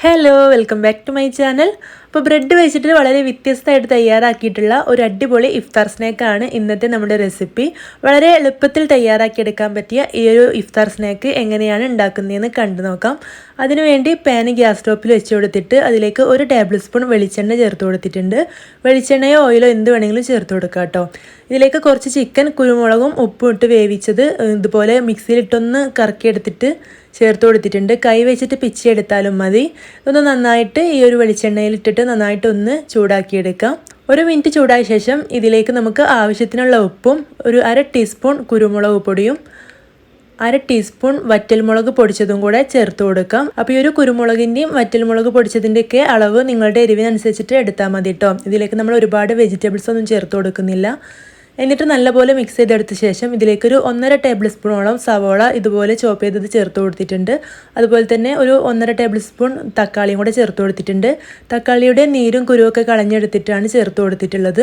Hello, welcome back to my channel. അപ്പോൾ bread വെച്ചിട്ട് വളരെ വ്യത്യസ്തമായിട്ട് തയ്യാറാക്കിയിട്ടുള്ള ഒരു അടിപൊളി ഇഫ്താർ സ്നാക്കാണ് ഇന്നത്തെ നമ്മുടെ റെസിപ്പി. വളരെ എളുപ്പത്തിൽ തയ്യാറാക്കിയെടുക്കാൻ പറ്റിയ ഈ ഒരു ഇഫ്താർ സ്നാക്ക് എങ്ങനെയാണ് ഉണ്ടാക്കുന്നതെന്ന് കണ്ടു നോക്കാം. അതിനുവേണ്ടി പാന് ഗ്യാസ് സ്റ്റോപ്പിൽ വെച്ച് കൊടുത്തിട്ട് അതിലേക്ക് 1 ടേബിൾ സ്പൂൺ വെളിച്ചെണ്ണ ചേർത്ത് കൊടുത്തിട്ടുണ്ട്. വെളിച്ചെണ്ണയോ ഓയിലോ എന്ത് വേണമെങ്കിലും ചേർത്ത് കൊടുക്കാം കേട്ടോ. ഇതിലേക്ക് കുറച്ച് ചിക്കൻ കുരുമുളകും ഉപ്പും ഇട്ട് വേവിച്ചത് ഇതുപോലെ മിക്സിയിലിട്ടൊന്ന് കറക്കിയെടുത്തിട്ട് ചേർത്ത് കൊടുത്തിട്ടുണ്ട്. കൈ വെച്ചിട്ട് പിച്ചെടുത്താലും മതി. ഇതൊന്ന് നന്നായിട്ട് ഈ ഒരു വെളിച്ചെണ്ണയിലിട്ടിട്ട് നന്നായിട്ടൊന്ന് ചൂടാക്കിയെടുക്കാം. 1 മിനിറ്റ് ചൂടായ ശേഷം ഇതിലേക്ക് നമുക്ക് ആവശ്യത്തിനുള്ള ഉപ്പും 1/2 ടീസ്പൂൺ കുരുമുളക് പൊടിയും 1/2 ടീസ്പൂൺ വറ്റൽമുളക് പൊടിച്ചതും കൂടെ ചേർത്ത് കൊടുക്കാം. അപ്പോൾ ഈ ഒരു കുരുമുളകിൻ്റെയും വറ്റൽമുളക് പൊടിച്ചതിൻ്റെയൊക്കെ അളവ് നിങ്ങളുടെ എരിവിനനുസരിച്ചിട്ട് എടുത്താൽ മതി കേട്ടോ. ഇതിലേക്ക് നമ്മൾ ഒരുപാട് വെജിറ്റബിൾസ് ഒന്നും ചേർത്ത് കൊടുക്കുന്നില്ല. എന്നിട്ട് നല്ലപോലെ മിക്സ് ചെയ്തെടുത്ത ശേഷം ഇതിലേക്കൊരു 1.5 ടേബിൾ സ്പൂണോളം സവോള ഇതുപോലെ ചോപ്പ് ചെയ്തത് ചേർത്ത് കൊടുത്തിട്ടുണ്ട്. അതുപോലെ തന്നെ ഒരു 1.5 ടേബിൾ സ്പൂൺ തക്കാളിയും കൂടെ ചേർത്ത് കൊടുത്തിട്ടുണ്ട്. തക്കാളിയുടെ നീരും കുരുവൊക്കെ കളഞ്ഞെടുത്തിട്ടാണ് ചേർത്ത് കൊടുത്തിട്ടുള്ളത്.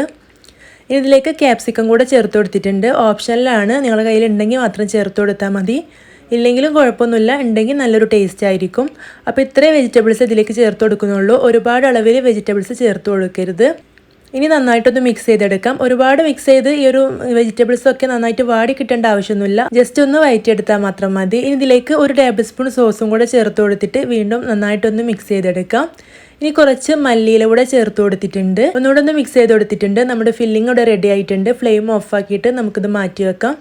ഇനി ഇതിലേക്ക് ക്യാപ്സിക്കം കൂടെ ചേർത്ത് കൊടുത്തിട്ടുണ്ട്. ഓപ്ഷനിലാണ്, നിങ്ങളുടെ കയ്യിലുണ്ടെങ്കിൽ മാത്രം ചേർത്ത് കൊടുത്താൽ മതി. ഇല്ലെങ്കിലും കുഴപ്പമൊന്നുമില്ല, ഉണ്ടെങ്കിൽ നല്ലൊരു ടേസ്റ്റ് ആയിരിക്കും. അപ്പോൾ ഇത്രയും വെജിറ്റബിൾസ് ഇതിലേക്ക് ചേർത്ത് കൊടുക്കുന്നുള്ളൂ. ഒരുപാട് അളവിൽ വെജിറ്റബിൾസ് ചേർത്ത് കൊടുക്കരുത്. ഇനി നന്നായിട്ടൊന്ന് മിക്സ് ചെയ്തെടുക്കാം. ഒരുപാട് മിക്സ് ചെയ്ത് ഈ ഒരു വെജിറ്റബിൾസൊക്കെ നന്നായിട്ട് വാടി കിട്ടേണ്ട ആവശ്യമൊന്നുമില്ല. ജസ്റ്റ് ഒന്ന് വഴറ്റിയെടുത്താൽ മാത്രം മതി. ഇനി ഇതിലേക്ക് 1 ടേബിൾ സ്പൂൺ സോസും കൂടെ ചേർത്ത് കൊടുത്തിട്ട് വീണ്ടും നന്നായിട്ടൊന്ന് മിക്സ് ചെയ്തെടുക്കാം. ഇനി കുറച്ച് മല്ലിയില കൂടെ ചേർത്ത് കൊടുത്തിട്ടുണ്ട്. ഒന്നുകൂടെ ഒന്ന് മിക്സ് ചെയ്ത് കൊടുത്തിട്ടുണ്ട്. നമ്മുടെ ഫില്ലിംഗ് ഇവിടെ റെഡി ആയിട്ടുണ്ട്. ഫ്ലെയിം ഓഫ് ആക്കിയിട്ട് നമുക്കിത് മാറ്റി വെക്കാം.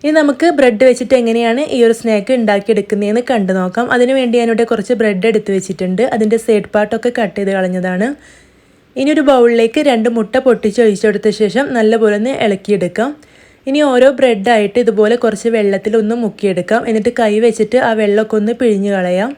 ഇനി നമുക്ക് ബ്രെഡ് വെച്ചിട്ട് എങ്ങനെയാണ് ഈ ഒരു സ്നാക്ക് ഉണ്ടാക്കിയെടുക്കുന്നതെന്ന് കണ്ടു നോക്കാം. അതിനുവേണ്ടി ഞാനിവിടെ കുറച്ച് ബ്രെഡ് എടുത്ത് വെച്ചിട്ടുണ്ട്. അതിൻ്റെ സൈഡ് പാർട്ടൊക്കെ കട്ട് ചെയ്ത് കളഞ്ഞതാണ്. ഇനി ഒരു ബൗളിലേക്ക് 2 മുട്ട പൊട്ടിച്ച് ഒഴിച്ചെടുത്ത ശേഷം നല്ലപോലെ ഒന്ന് ഇളക്കിയെടുക്കാം. ഇനി ഓരോ ബ്രെഡായിട്ട് ഇതുപോലെ കുറച്ച് വെള്ളത്തിലൊന്ന് മുക്കിയെടുക്കാം. എന്നിട്ട് കൈ വെച്ചിട്ട് ആ വെള്ളമൊക്കെ ഒന്ന് പിഴിഞ്ഞ് കളയാം.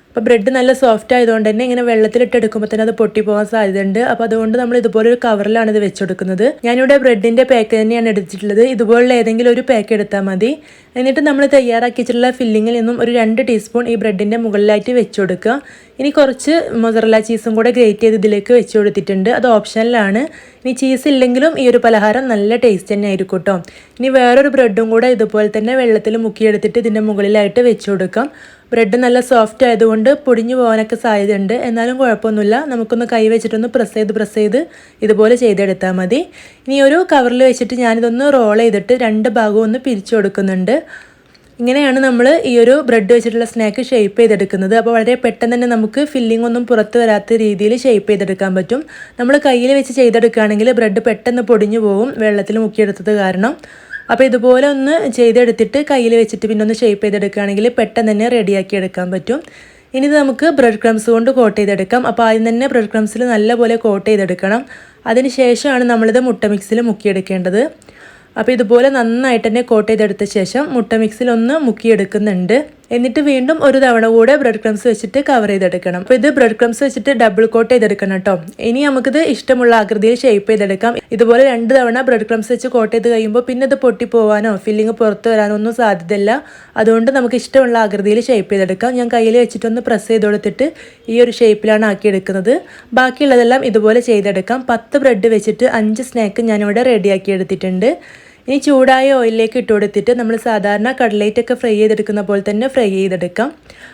അപ്പോൾ ബ്രെഡ് നല്ല സോഫ്റ്റ് ആയതുകൊണ്ട് തന്നെ ഇങ്ങനെ വെള്ളത്തിലിട്ട് എടുക്കുമ്പോൾ തന്നെ അത് പൊട്ടിപ്പോകാൻ സാധ്യതയുണ്ട്. അപ്പോൾ അതുകൊണ്ട് നമ്മൾ ഇതുപോലെ ഒരു കവറിലാണ് ഇത് വെച്ചെടുക്കുന്നത്. ഞാനിവിടെ ബ്രെഡിൻ്റെ പാക്ക് തന്നെയാണ് എടുത്തിട്ടുള്ളത്. ഇതുപോലുള്ള ഏതെങ്കിലും ഒരു പാക്ക് എടുത്താൽ മതി. എന്നിട്ട് നമ്മൾ തയ്യാറാക്കിയിട്ടുള്ള ഫില്ലിങ്ങിൽ നിന്നും ഒരു 2 ടീസ്പൂൺ ഈ ബ്രെഡിൻ്റെ മുകളിലായിട്ട് വെച്ച് കൊടുക്കുക. ഇനി കുറച്ച് മൊസറല്ല ചീസും കൂടെ ഗ്രേറ്റ് ചെയ്ത് ഇതിലേക്ക് വെച്ച് കൊടുത്തിട്ടുണ്ട്. അത് ഓപ്ഷനിലാണ്. ഇനി ചീസ് ഇല്ലെങ്കിലും ഈ ഒരു പലഹാരം നല്ല ടേസ്റ്റ് തന്നെ ആയിരിക്കും കേട്ടോ. ഇനി വേറൊരു ബ്രെഡും കൂടെ ഇതുപോലെ തന്നെ വെള്ളത്തിൽ മുക്കിയെടുത്തിട്ട് ഇതിൻ്റെ മുകളിലായിട്ട് വെച്ച് കൊടുക്കാം. ബ്രെഡ് നല്ല സോഫ്റ്റ് ആയതുകൊണ്ട് പൊടിഞ്ഞു പോകാനൊക്കെ സാധ്യതയുണ്ട്. എന്നാലും കുഴപ്പമൊന്നുമില്ല. നമുക്കൊന്ന് കൈ വെച്ചിട്ടൊന്ന് പ്രസ് ചെയ്ത് ഇതുപോലെ ചെയ്തെടുത്താൽ മതി. ഇനി ഒരു കവറിൽ വെച്ചിട്ട് ഞാനിതൊന്ന് റോൾ ചെയ്തിട്ട് 2 ഭാഗവും ഒന്ന് പിരിച്ചു കൊടുക്കുന്നുണ്ട്. ഇങ്ങനെയാണ് നമ്മൾ ഈ ഒരു ബ്രെഡ് വെച്ചിട്ടുള്ള സ്നാക്ക് ഷേപ്പ് ചെയ്തെടുക്കുന്നത്. അപ്പോൾ വളരെ പെട്ടെന്ന് തന്നെ നമുക്ക് ഫില്ലിംഗ് ഒന്നും പുറത്ത് വരാത്ത രീതിയിൽ ഷേപ്പ് ചെയ്തെടുക്കാൻ പറ്റും. നമ്മൾ കയ്യിൽ വെച്ച് ചെയ്തെടുക്കുകയാണെങ്കിൽ ബ്രെഡ് പെട്ടെന്ന് പൊടിഞ്ഞു പോകും, വെള്ളത്തിൽ മുക്കിയെടുത്തത് കാരണം. അപ്പോൾ ഇതുപോലെ ഒന്ന് ചെയ്തെടുത്തിട്ട് കയ്യിൽ വെച്ചിട്ട് പിന്നെ ഒന്ന് ഷേപ്പ് ചെയ്തെടുക്കുകയാണെങ്കിൽ പെട്ടെന്ന് തന്നെ റെഡിയാക്കി എടുക്കാൻ പറ്റും. ഇനി ഇത് നമുക്ക് ബ്രെഡ് ക്രംസ് കൊണ്ട് കോട്ട് ചെയ്തെടുക്കാം. അപ്പോൾ ആദ്യം തന്നെ ബ്രെഡ് ക്രംസിൽ നല്ലപോലെ കോട്ട് ചെയ്തെടുക്കണം. അതിന് ശേഷമാണ് നമ്മളിത് മുട്ട മിക്സിൽ മുക്കിയെടുക്കേണ്ടത്. അപ്പോൾ ഇതുപോലെ നന്നായിട്ട് തന്നെ കോട്ട് ചെയ്തെടുത്ത ശേഷം മുട്ട മിക്സിൽ ഒന്ന് മുക്കിയെടുക്കുന്നുണ്ട്. എന്നിട്ട് വീണ്ടും ഒരു തവണ കൂടെ ബ്രെഡ് ക്രംസ് വെച്ചിട്ട് കവർ ചെയ്തെടുക്കണം. അപ്പോൾ ഇത് ബ്രെഡ് ക്രംസ് വെച്ചിട്ട് ഡബിൾ കോട്ട് ചെയ്തെടുക്കണം കേട്ടോ. ഇനി നമുക്കിത് ഇഷ്ടമുള്ള ആകൃതിയിൽ ഷേപ്പ് ചെയ്തെടുക്കാം. ഇതുപോലെ 2 തവണ ബ്രെഡ് ക്രംസ് വെച്ച് കോട്ട് ചെയ്ത് കഴിയുമ്പോൾ പിന്നെ ഇത് പൊട്ടിപ്പോവാനോ ഫില്ലിങ് പുറത്ത് വരാനോ ഒന്നും സാധ്യതയില്ല. അതുകൊണ്ട് നമുക്ക് ഇഷ്ടമുള്ള ആകൃതിയിൽ ഷേപ്പ് ചെയ്തെടുക്കാം. ഞാൻ കയ്യിൽ വെച്ചിട്ടൊന്ന് പ്രസ് ചെയ്ത് കൊടുത്തിട്ട് ഈ ഒരു ഷേപ്പിലാണ് ആക്കിയെടുക്കുന്നത്. ബാക്കിയുള്ളതെല്ലാം ഇതുപോലെ ചെയ്തെടുക്കാം. 10 ബ്രെഡ് വെച്ചിട്ട് 5 സ്നാക്ക് ഞാനിവിടെ റെഡിയാക്കി എടുത്തിട്ടുണ്ട്. ഇനി ചൂടായ ഓയിലിലേക്ക് ഇട്ട് കൊടുത്തിട്ട് നമ്മൾ സാധാരണ കട്ട്ലേറ്റൊക്കെ ഫ്രൈ ചെയ്തെടുക്കുന്ന പോലെ തന്നെ ഫ്രൈ ചെയ്തെടുക്കാം.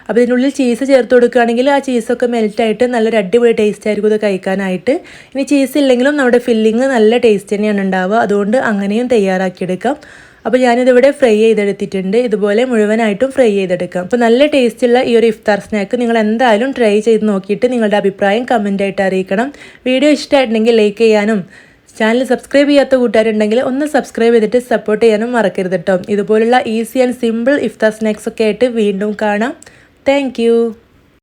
അപ്പോൾ ഇതിനുള്ളിൽ ചീസ് ചേർത്ത് കൊടുക്കുകയാണെങ്കിൽ ആ ചീസൊക്കെ മെൽറ്റായിട്ട് നല്ലൊരു അടിപൊളി ടേസ്റ്റ് ആയിരിക്കും ഇത് കഴിക്കാനായിട്ട്. ഇനി ചീസ് ഇല്ലെങ്കിലും നമ്മുടെ ഫില്ലിങ് നല്ല ടേസ്റ്റ് തന്നെയാണ് ഉണ്ടാവുക. അതുകൊണ്ട് അങ്ങനെയും തയ്യാറാക്കിയെടുക്കാം. അപ്പോൾ ഞാനിതിവിടെ ഫ്രൈ ചെയ്തെടുത്തിട്ടുണ്ട്. ഇതുപോലെ മുഴുവനായിട്ടും ഫ്രൈ ചെയ്തെടുക്കാം. അപ്പോൾ നല്ല ടേസ്റ്റുള്ള ഈ ഒരു ഇഫ്താർ സ്നാക്ക് നിങ്ങൾ എന്തായാലും ട്രൈ ചെയ്ത് നോക്കിയിട്ട് നിങ്ങളുടെ അഭിപ്രായം കമൻറ്റായിട്ട് അറിയിക്കണം. വീഡിയോ ഇഷ്ടമായിട്ടുണ്ടെങ്കിൽ ലൈക്ക് ചെയ്യാനും ചാനൽ സബ്സ്ക്രൈബ് ചെയ്യാത്ത കൂട്ടുകാരുണ്ടെങ്കിൽ ഒന്ന് സബ്സ്ക്രൈബ് ചെയ്തിട്ട് സപ്പോർട്ട് ചെയ്യാനും മറക്കരുത് കേട്ടോ. ഇതുപോലുള്ള easy and simple iftar snacks ഒക്കെ ആയിട്ട് വീണ്ടും കാണാം. താങ്ക്